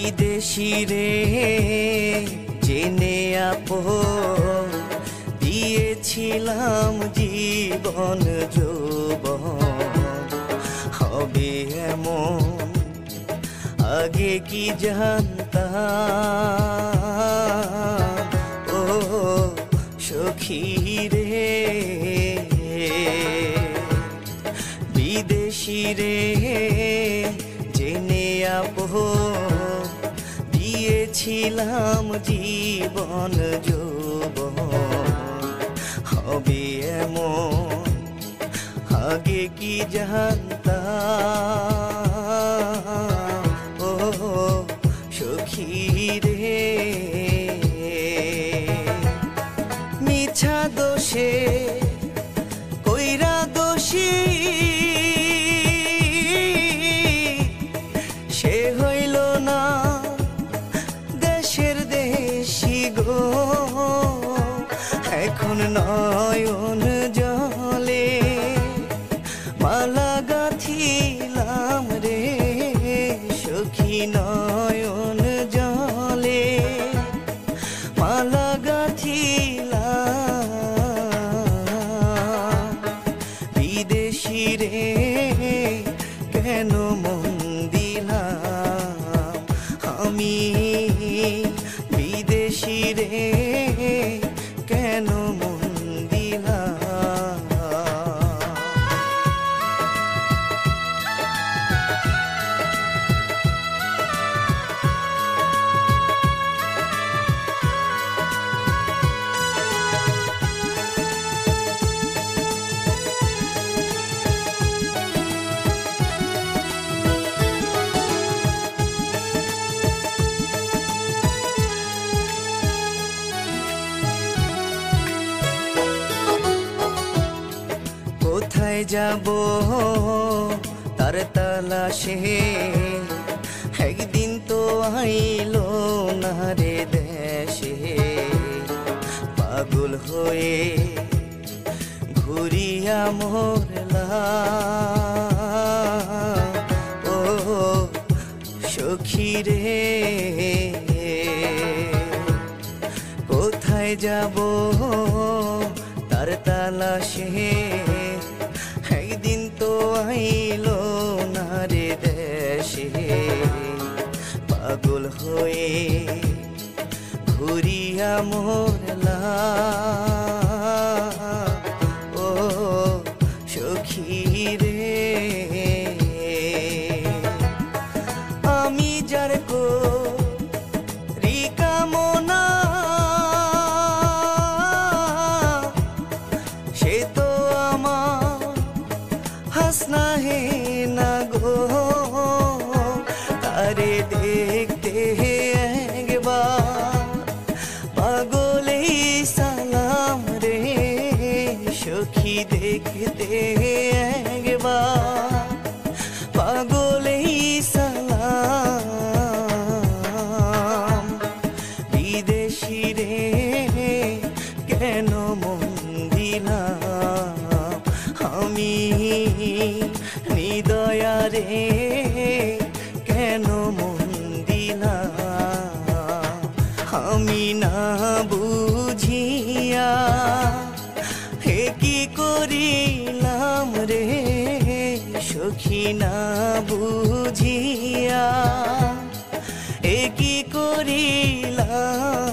বিদেশি রে জেনে আপন দিয়েছিলাম জীবন যৌবন হবে এমন আগে কি জানতাম ও সখী রে বিদেশি রে জেনে আপন দিয়েছিলাম জীবন যৌবন হবে এমন আগে কি জানতাম ও সখী রে মিছা দোষে কইরা দোষী সে হইল না দেশের দেশি গো এখন নয়ন জলে মালা গাঁথিলাম রে সখী নয়ন জলে মালা গাঁথিলাম বিদেশি রে কেন মন দিলাম আমি বিদেশি রে কেন মন দিলাম কোথায় যাব তার তালাশে একদিন তো আইলো না রে দেশে পাগল হয়ে ঘুরিয়া মরলাম ও সখী রে কোথায় যাব তার তালাশে একদিন তো আইলো না রে দেশে পাগল হয়ে ঘুরিয়া মরলাম ও সখী রে আমি যার করি কামনা সে তো আমার হাসনা হে না গো তারে দেখতে একবার পাগলে সালাম রে সখী দেখতে একবার পাগলে সালাম বিদেশি রে কেন মন দিলাম আমি নিদয়া রে কেন মন দিলাম আমি না বুঝিয়া হে কি করিলাম রে সখী না বুঝিয়া হে কি করিলাম